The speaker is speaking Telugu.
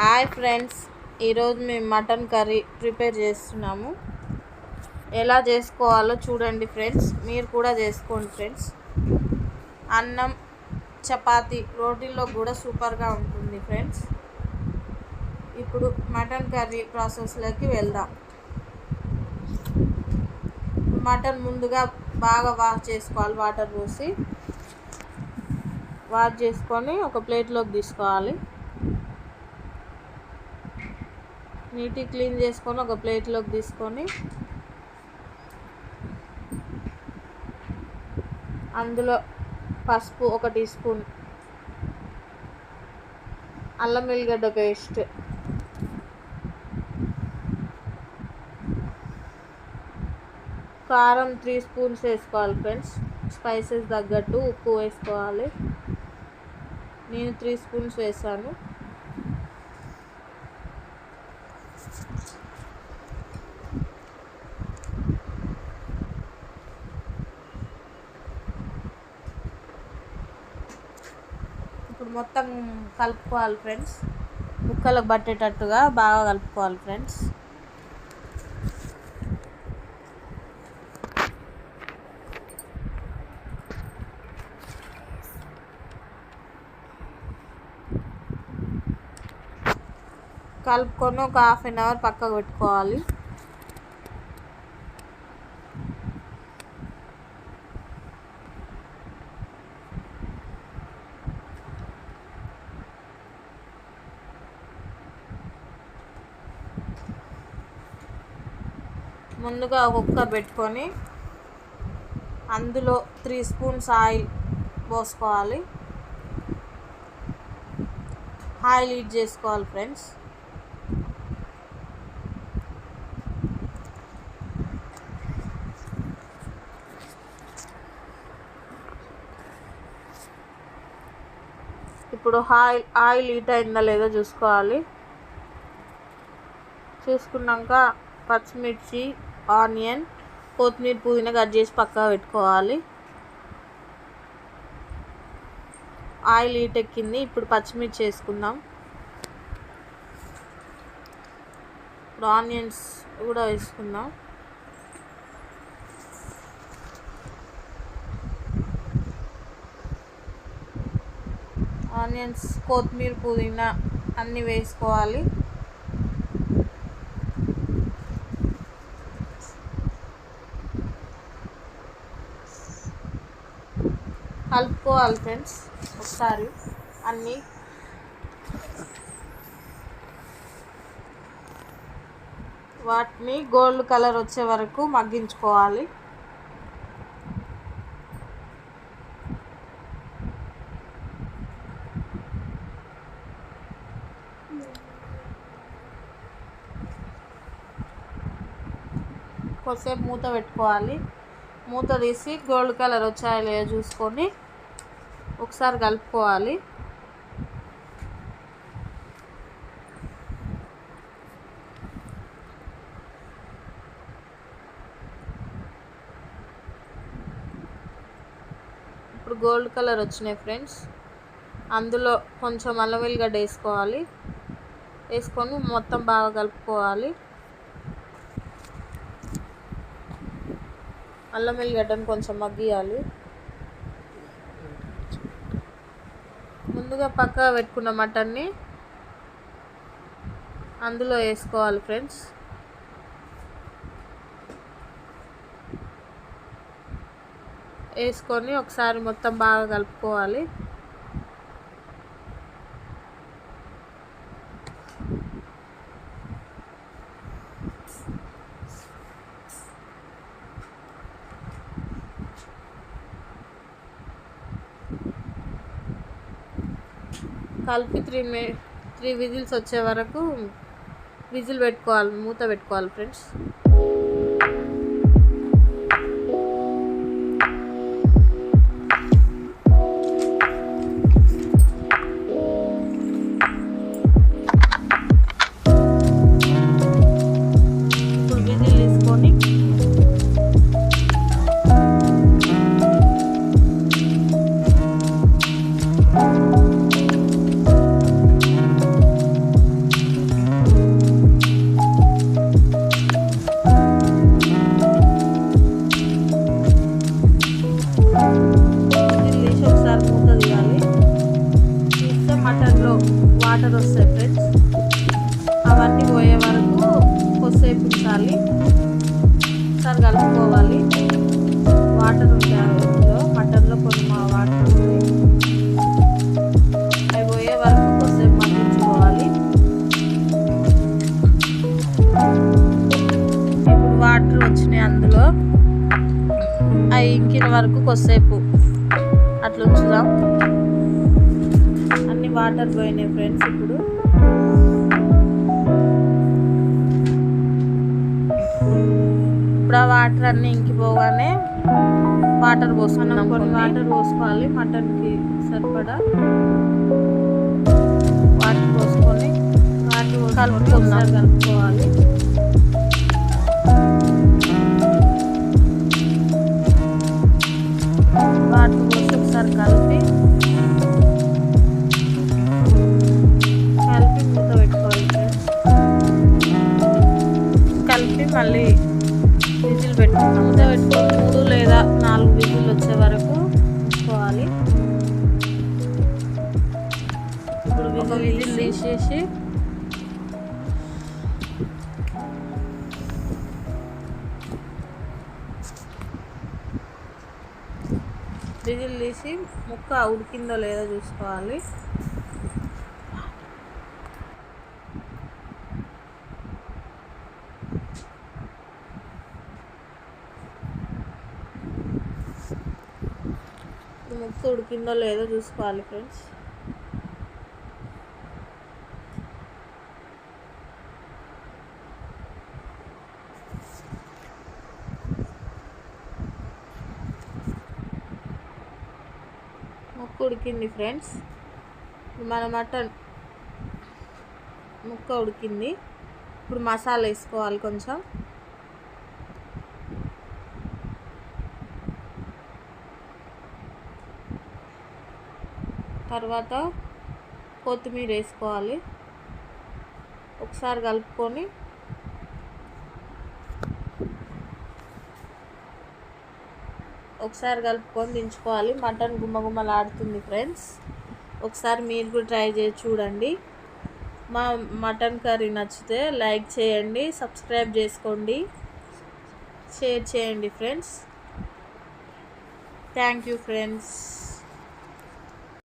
హాయ్ ఫ్రెండ్స్, ఈరోజు మేము మటన్ కర్రీ ప్రిపేర్ చేస్తున్నాము. ఎలా చేసుకోవాలో చూడండి ఫ్రెండ్స్, మీరు కూడా చేసుకోండి ఫ్రెండ్స్. అన్నం, చపాతీ, రోటీల్లో కూడా సూపర్గా ఉంటుంది ఫ్రెండ్స్. ఇప్పుడు మటన్ కర్రీ ప్రాసెస్లోకి వెళ్దాం. మటన్ ముందుగా బాగా వాష్ చేసుకోవాలి. వాటర్ పోసి వాష్ చేసుకొని ఒక ప్లేట్లోకి తీసుకోవాలి. నీట్గా క్లీన్ చేసుకొని ఒక ప్లేట్లోకి తీసుకొని అందులో పసుపు 1 టీ స్పూన్, అల్లం వెల్లిగడ్డ పేస్ట్, కారం 3 స్పూన్స్ వేసుకోవాలి ఫ్రెండ్స్. స్పైసెస్ తగ్గట్టు ఉప్పు వేసుకోవాలి. నేను 3 స్పూన్స్ వేసాను. ఇప్పుడు మొత్తం కలుపుకోవాలి ఫ్రెండ్స్. ముక్కలకు పట్టేటట్టుగా బాగా కలుపుకోవాలి ఫ్రెండ్స్. కలుపుకొని ఒక ½ అన్ అవర్ పక్కకు పెట్టుకోవాలి. ముందుగా ఒక కుక్కర్ పెట్టుకొని అందులో 3 స్పూన్స్ ఆయిల్ పోసుకోవాలి. ఆయిల్ హీట్ చేసుకోవాలి ఫ్రెండ్స్. ఇప్పుడు ఆయిల్ హీట్ అయిందా లేదో చూసుకోవాలి. చూసుకున్నాక పచ్చిమిర్చి, ఆనియన్, కొత్తిమీర, పుదీనా కట్ చేసి పక్కగా పెట్టుకోవాలి. ఆయిల్ హీట్ ఎక్కింది. ఇప్పుడు పచ్చిమిర్చి వేసుకుందాం. ఇప్పుడు ఆనియన్స్ కూడా వేసుకుందాం. ఆనియన్స్, కొత్తిమీర, పుదీనా అన్నీ వేసుకోవాలి. కలుపుకోవాలి ఫ్రెండ్స్ ఒకసారి అన్నీ. వాటిని గోల్డ్ కలర్ వచ్చే వరకు మగ్గించుకోవాలి. కొద్దిసేపు మూత పెట్టుకోవాలి. మూత తీసి గోల్డ్ కలర్ వచ్చాయో లేదో చూసుకొని ఒకసారి కలుపుకోవాలి. ఇప్పుడు గోల్డ్ కలర్ వచ్చినాయి ఫ్రెండ్స్. అందులో కొంచెం అల్లం వెల్లిగడ్డ వేసుకోవాలి. వేసుకొని మొత్తం బాగా కలుపుకోవాలి. అల్లం వెల్లిగడ్డను కొంచెం మగ్గియాలి. ముందుగా పక్కగా పెట్టుకున్న మటన్ని అందులో వేసుకోవాలి ఫ్రెండ్స్. వేసుకొని ఒకసారి మొత్తం బాగా కలుపుకోవాలి. కలిపి 3 విజిల్స్ వచ్చే వరకు విజిల్ పెట్టుకోవాలి, మూత పెట్టుకోవాలి ఫ్రెండ్స్. ఇప్పుడు విజిల్ తీసుకొని వస్తాయి ఫ్రెండ్స్. అవన్నీ పోయే వరకు కొద్దిసేపు ఉంచాలి. ఒకసారి కలుపుకోవాలి. వాటర్ ఉంటాయి అందులో, మటన్లో కొన్ని వాటర్ ఉంటాయి. అవి పోయే వరకు కొద్దిసేపు మగ్గించుకోవాలి. ఇప్పుడు వాటర్ వచ్చినాయి అందులో, అవి ఇంకిన వరకు కొద్దిసేపు అట్లా ఉంచుదాం. అన్ని వాటర్ పోయినాయి ఫ్రెండ్స్. ఇప్పుడు ఆ వాటర్ అన్నీ ఇంకిపోగానే వాటర్ పోసుకున్నాం. కొన్ని వాటర్ పోసుకోవాలి. మటన్కి సరిపడా వాటర్ పోసుకొని కలుపుకోవాలి. వాటర్ పోసి ఒకసారి కలిపి మూత పెట్టుకోవాలి ఫ్రెండ్స్. కలిపి మళ్ళీ విజిల్ పెట్టుకున్నాం. మూత పెట్టుకొని 3 లేదా 4 విజిల్ వచ్చే వరకు ఉంచుకోవాలి. ఇప్పుడు విజిల్ తీసేసి ముక్క ఉడికిందో లేదో చూసుకోవాలి. ముక్క ఉడికిందో లేదో చూసుకోవాలి ఫ్రెండ్స్. ముక్క ఉడికింది ఫ్రెండ్స్. మన మటన్ ముక్క ఉడికింది. ఇప్పుడు మసాలా వేసుకోవాలి కొంచెం. తర్వాత కొత్తిమీర వేసుకోవాలి. ఒకసారి కలుపుకొని దించుకోవాలి. Mutton గుమ్మగుమ్మలాడుతుంది friends. ఒకసారి మీరు కూడా ట్రై చేసి చూడండి. మా మటన్ కర్రీ నచ్చితే లైక్ చేయండి, సబ్స్క్రైబ్ చేసుకోండి, షేర్ చేయండి ఫ్రెండ్స్. Thank you friends.